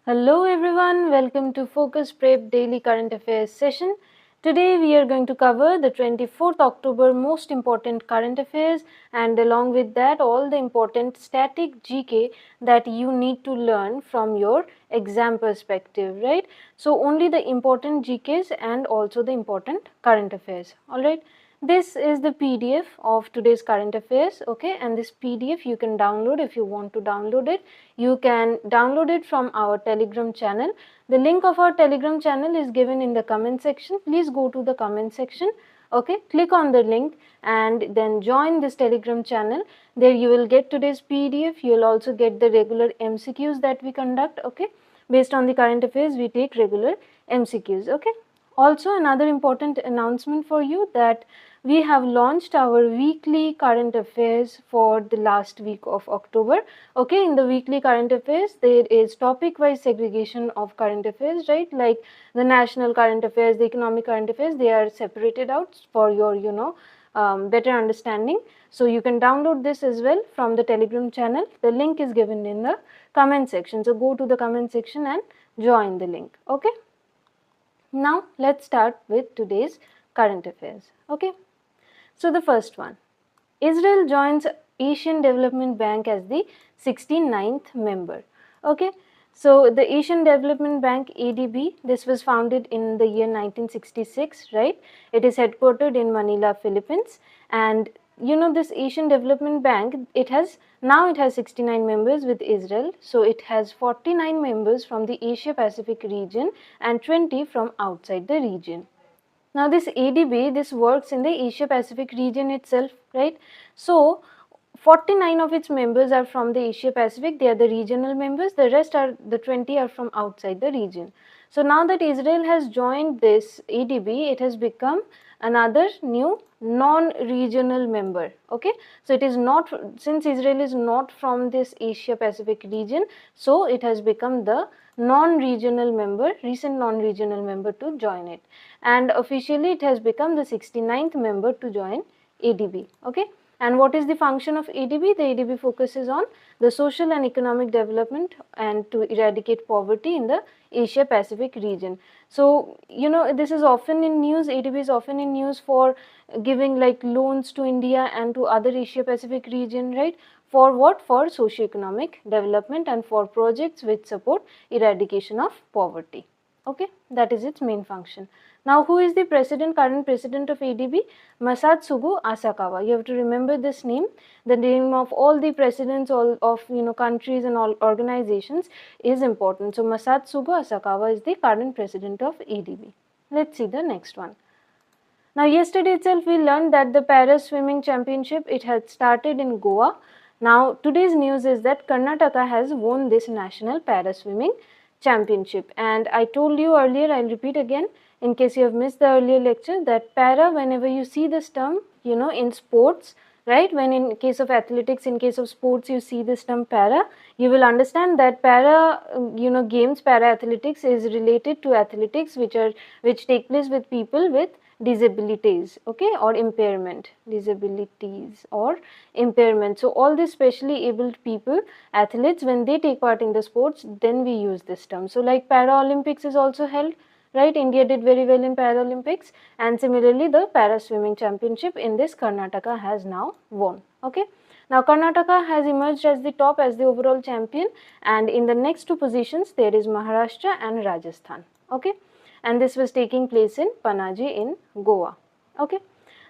Hello everyone, welcome to Focus Prep Daily Current Affairs session. Today we are going to cover the 24th October most important current affairs and along with that all the important static GK that you need to learn from your exam perspective, right? So only the important GKs and also the important current affairs, alright? This is the PDF of today's current affairs, okay, and this PDF you can download if you want to download it. You can download it from our Telegram channel. The link of our Telegram channel is given in the comment section. Please go to the comment section, okay, click on the link and then join this Telegram channel. There you will get today's PDF. You will also get the regular MCQs that we conduct, okay. Based on the current affairs, we take regular MCQs, okay. Also, another important announcement for you that we have launched our weekly current affairs for the last week of October. Okay, in the weekly current affairs, there is topic wise segregation of current affairs, right? Like the national current affairs, the economic current affairs, they are separated out for your, better understanding. So you can download this as well from the Telegram channel. The link is given in the comment section. So go to the comment section and join the link. Okay. Now let's start with today's current affairs. Okay. So the first one, Israel joins Asian Development Bank as the 69th member. Okay. So the Asian Development Bank ADB, this was founded in the year 1966, right? It is headquartered in Manila, Philippines, and you know this Asian Development Bank, it has 69 members with Israel. So it has 49 members from the Asia Pacific region and 20 from outside the region. Now this ADB, this works in the Asia Pacific region itself, right? So 49 of its members are from the Asia Pacific, they are the regional members, the rest are the 20 are from outside the region. So now that Israel has joined this ADB, it has become another new non-regional member, okay. So it is not, since Israel is not from this Asia Pacific region, so it has become the non-regional member, recent non-regional member to join it, and officially it has become the 69th member to join ADB, okay. And what is the function of ADB? The ADB focuses on the social and economic development and to eradicate poverty in the Asia Pacific region. So, you know, this is often in news, ADB is often in news for giving like loans to India and to other Asia Pacific region, right? For what? For socio-economic development and for projects which support eradication of poverty. Okay, that is its main function. Now, who is the president, current president of ADB? Masatsugu Asakawa. You have to remember this name. The name of all the presidents of countries and all organizations is important. So, Masatsugu Asakawa is the current president of ADB. Let's see the next one. Now, yesterday itself we learned that the para swimming championship, it had started in Goa. Now, today's news is that Karnataka has won this national para swimming championship, and I told you earlier, I'll repeat again in case you have missed the earlier lecture, that para, whenever you see this term, you know, in sports, right, when in case of athletics, in case of sports you see this term para, you will understand that para, games, para athletics is related to athletics which take place with people with disabilities, okay, or impairment, disabilities or impairment. So all these specially abled people, athletes, when they take part in the sports, then we use this term. So like Paralympics is also held, right? India did very well in Paralympics, and similarly the para swimming championship in this Karnataka has now won, okay. Now Karnataka has emerged as the top, as the overall champion, and in the next two positions there is Maharashtra and Rajasthan, okay. And this was taking place in Panaji in Goa, okay.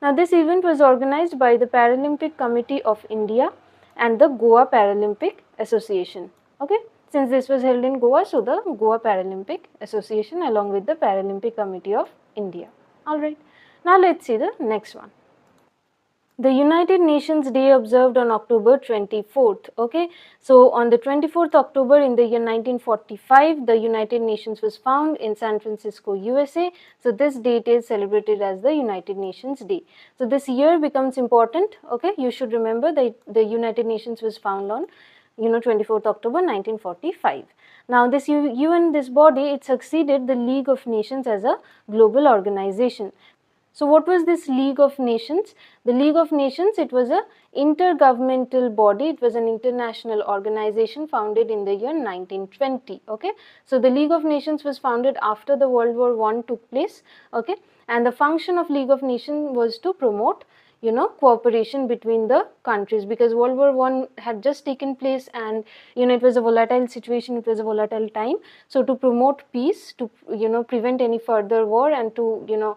Now this event was organized by the Paralympic Committee of India and the Goa Paralympic Association, okay. Since this was held in Goa, so the Goa Paralympic Association along with the Paralympic Committee of India. Alright, now let's see the next one. The United Nations Day observed on October 24th, okay. So on the 24th October in the year 1945, the United Nations was found in San Francisco, USA. So this date is celebrated as the United Nations Day. So this year becomes important, okay. You should remember that the United Nations was found on 24th October 1945. Now this UN, this body, it succeeded the League of Nations as a global organization. So what was this League of Nations? The League of Nations, it was a intergovernmental body. It was an international organization founded in the year 1920. Okay, so the League of Nations was founded after the World War I took place. Okay, and the function of League of Nations was to promote, cooperation between the countries, because World War I had just taken place, and it was a volatile situation, it was a volatile time. So to promote peace, to prevent any further war, and to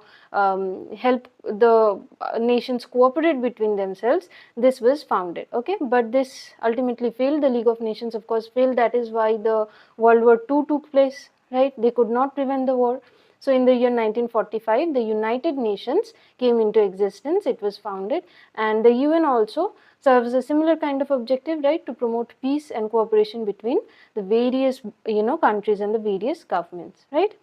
help the nations cooperate between themselves, this was founded. Okay, but this ultimately failed. The League of Nations, of course, failed. That is why the World War II took place, right? They could not prevent the war. So in the year 1945, the United Nations came into existence. It was founded, and the UN also serves a similar kind of objective, right, to promote peace and cooperation between the various countries and the various governments, right.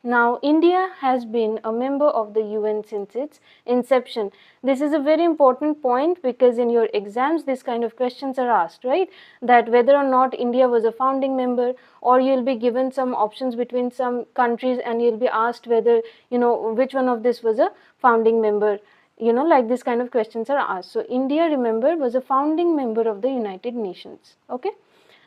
Now, India has been a member of the UN since its inception. This is a very important point, because in your exams this kind of questions are asked, right, that whether or not India was a founding member, or you'll be given some options between some countries and you'll be asked whether which one of this was a founding member, like this kind of questions are asked. So India, remember, was a founding member of the United Nations. Okay,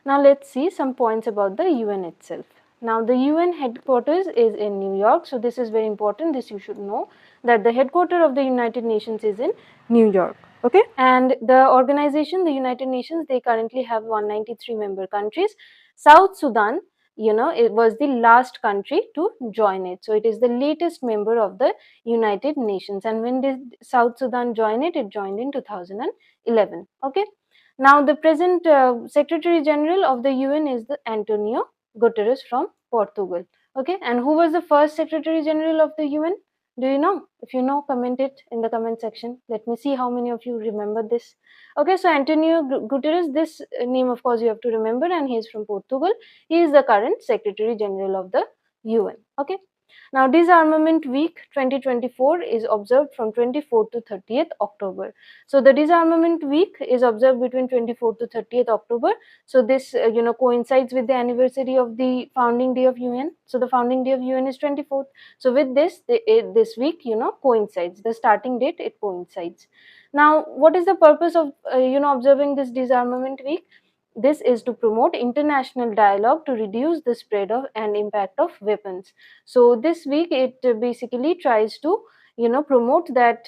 now let's see some points about the UN itself. Now the UN headquarters is in New York, so this is very important. This you should know, that the headquarters of the United Nations is in New York. Okay, and the organization, the United Nations, they currently have 193 member countries. South Sudan, it was the last country to join it, so it is the latest member of the United Nations. And when did South Sudan join it? It joined in 2011. Okay. Now, the present Secretary General of the UN is the Antonio Guterres from Portugal. Okay, and who was the first Secretary General of the UN? Do you know? If you know, comment it in the comment section. Let me see how many of you remember this. Okay, so Antonio Guterres, this name of course you have to remember, and he is from Portugal. He is the current Secretary General of the UN. Okay. Now, Disarmament Week 2024 is observed from 24th to 30th October. So, the Disarmament Week is observed between 24th to 30th October. So, this coincides with the anniversary of the founding day of UN. So, the founding day of UN is 24th. So, with this, this week coincides. The starting date, it coincides. Now, what is the purpose of observing this Disarmament Week? This is to promote international dialogue to reduce the spread of and impact of weapons. So this week it basically tries to promote that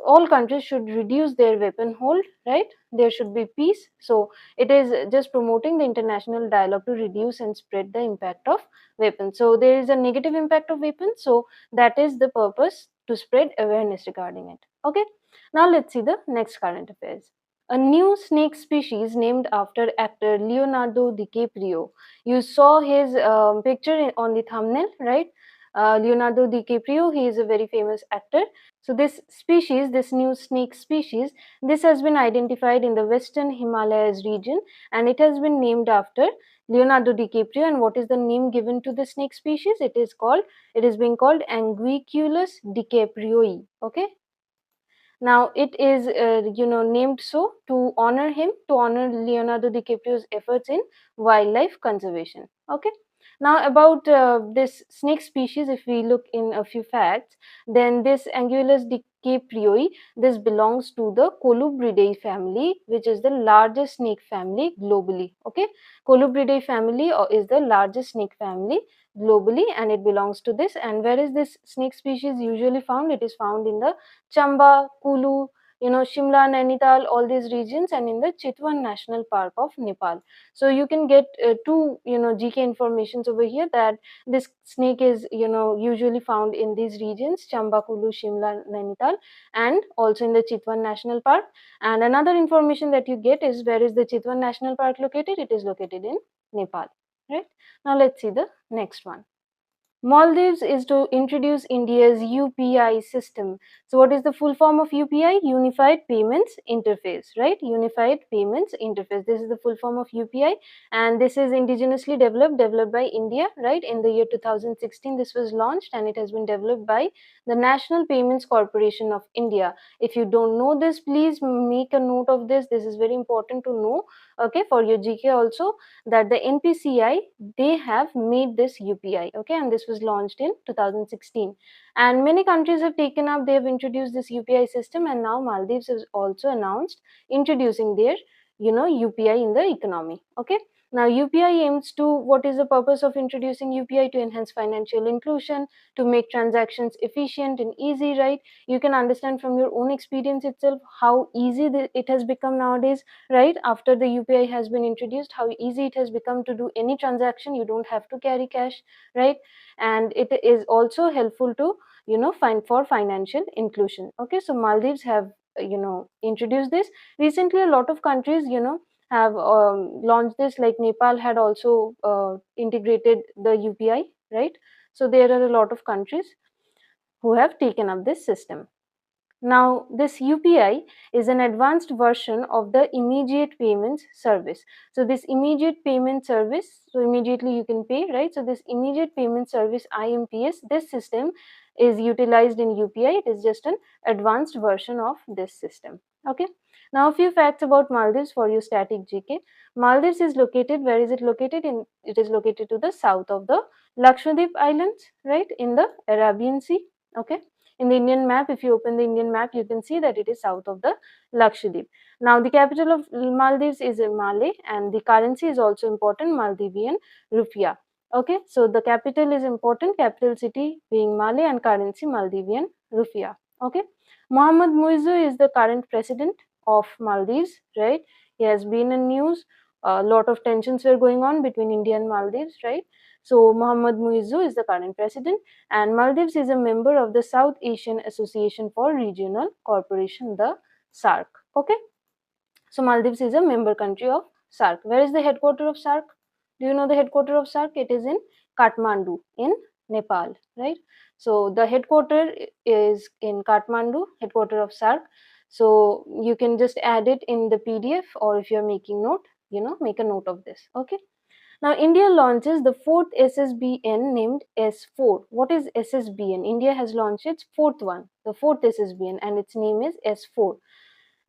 all countries should reduce their weapon hold, right? There should be peace. So it is just promoting the international dialogue to reduce and spread the impact of weapons. So there is a negative impact of weapons, so that is the purpose, to spread awareness regarding it. Okay, now let's see the next current affairs. A new snake species named after actor Leonardo DiCaprio. You saw his picture on the thumbnail, right? Leonardo DiCaprio, he is a very famous actor. So this species, this new snake species, this has been identified in the Western Himalayas region, and it has been named after Leonardo DiCaprio. And what is the name given to the snake species? It is being called Anguiculus DiCaprioi. Okay. Now it is named so to honor him, to honor Leonardo DiCaprio's efforts in wildlife conservation. Okay. Now about this snake species, if we look in a few facts, then this Anguillus DiCaprioi, this belongs to the Colubridae family, which is the largest snake family globally. Okay, Colubridae family is the largest snake family globally, and it belongs to this. And where is this snake species usually found? It is found in the Chamba, Kulu, Shimla, Nainital, all these regions, and in the Chitwan National Park of Nepal. So you can get two GK informations over here, that this snake is usually found in these regions, Chamba, Kulu, Shimla, Nainital, and also in the Chitwan National Park. And another information that you get is, where is the Chitwan National Park located? It is located in Nepal. Right, now let's see the next one. Maldives is to introduce India's UPI system. So what is the full form of UPI? Unified Payments Interface, right? Unified Payments Interface. This is the full form of UPI, and this is indigenously developed by India, right? In the year 2016, this was launched, and it has been developed by the National Payments Corporation of India. If you don't know this, please make a note of this. This is very important to know. okay, for your GK also, that the NPCI, they have made this UPI, okay, and this was launched in 2016, and many countries have taken up, they have introduced this UPI system, and now Maldives has also announced introducing their UPI in the economy, okay. Now UPI aims to, what is the purpose of introducing UPI? To enhance financial inclusion, to make transactions efficient and easy, right? You can understand from your own experience itself how easy it has become nowadays, right? After the UPI has been introduced, how easy it has become to do any transaction. You don't have to carry cash, right? And it is also helpful to find for financial inclusion, okay. So Maldives have introduced this recently. A lot of countries have launched this, like Nepal had also integrated the UPI, right? So there are a lot of countries who have taken up this system. Now, this UPI is an advanced version of the immediate payments service. So, this immediate payment service, so immediately you can pay, right? So, this immediate payment service, IMPS, this system is utilized in UPI. It is just an advanced version of this system, okay. Now, a few facts about Maldives for your static GK. Maldives is located, where is it located? It is located to the south of the Lakshadweep Islands, right, in the Arabian Sea, okay. In the Indian map, if you open the Indian map, you can see that it is south of the Lakshadweep. Now, the capital of Maldives is Malé, and the currency is also important, Maldivian rupiah. Okay, so the capital is important, capital city being Malé, and currency Maldivian rupiah. Okay, Mohammad Muizzu is the current president of Maldives, right? He has been in news. A lot of tensions were going on between India and Maldives, right? So Mohammad Muizzu is the current president, and Maldives is a member of the South Asian Association for Regional Cooperation, the SAARC. Okay, so Maldives is a member country of SAARC. Where is the headquarters of SAARC? Do you know the headquarters of SAARC? It is in Kathmandu in Nepal, right? So the headquarters is in Kathmandu, headquarters of SAARC. So you can just add it in the PDF, or if you are making note, make a note of this. Okay. Now, India launches the fourth SSBN named S4. What is SSBN? India has launched its fourth one, the fourth SSBN, and its name is S4.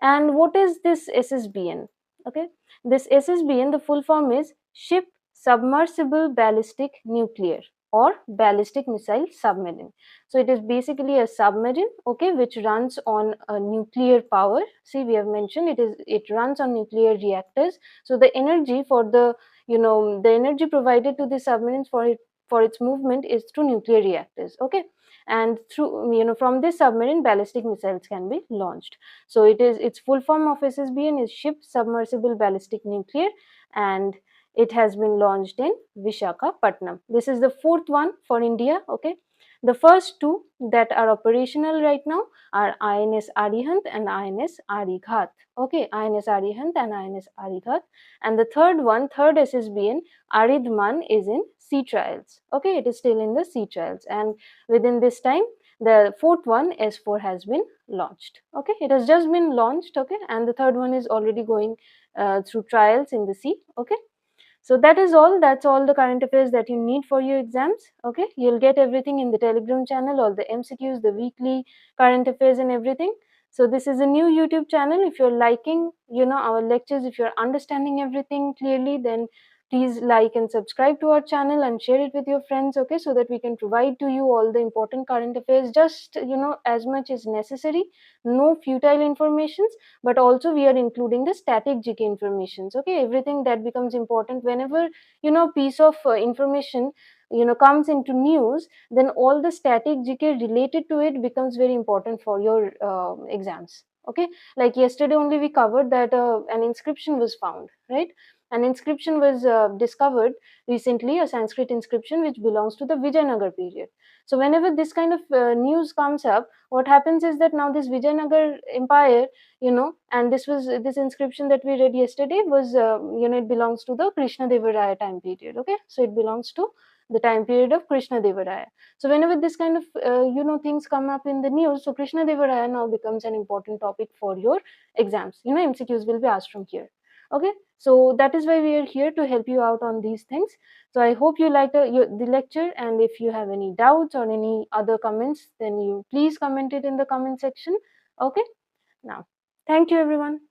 And what is this SSBN? Okay, this SSBN, the full form is Ship Submersible Ballistic Nuclear or Ballistic Missile Submarine. So it is basically a submarine, okay, which runs on a nuclear power. See, we have mentioned it runs on nuclear reactors. So the energy for the energy provided to the submarines for its movement is through nuclear reactors, okay, and through from this submarine ballistic missiles can be launched. So its full form of SSBN is Ship Submersible Ballistic Nuclear, and it has been launched in Visakhapatnam. This is the fourth one for India, okay. The first two that are operational right now are INS Arihant and INS Arighat, okay, INS Arihant and INS Arighat, and the third SSBN Aridman is in sea trials, okay, it is still in the sea trials, and within this time the fourth one S4 has been launched, okay, it has just been launched, okay, and the third one is already going through trials in the sea, okay. So that's all the current affairs that you need for your exams, okay. You'll get everything in the Telegram channel, all the MCQs, the weekly current affairs and everything. So this is a new YouTube channel. If you're liking our lectures, if you're understanding everything clearly, then please like and subscribe to our channel and share it with your friends, okay, so that we can provide to you all the important current affairs, just as much as necessary, no futile informations, but also we are including the static GK informations, okay. Everything that becomes important whenever piece of information comes into news, then all the static GK related to it becomes very important for your exams, okay. Like yesterday only we covered that an inscription was found, right? An inscription was discovered recently, a Sanskrit inscription which belongs to the Vijayanagar period. So whenever this kind of news comes up, what happens is that now this Vijayanagar empire, and this inscription that we read yesterday was it belongs to the Krishna Deva Raya time period, okay. So it belongs to the time period of Krishna Deva Raya. So whenever this kind of things come up in the news, so Krishna Deva Raya now becomes an important topic for your exams. MCQs will be asked from here, okay. So that is why we are here, to help you out on these things. So I hope you liked the lecture, and if you have any doubts or any other comments, then you please comment it in the comment section, okay. Now, thank you everyone.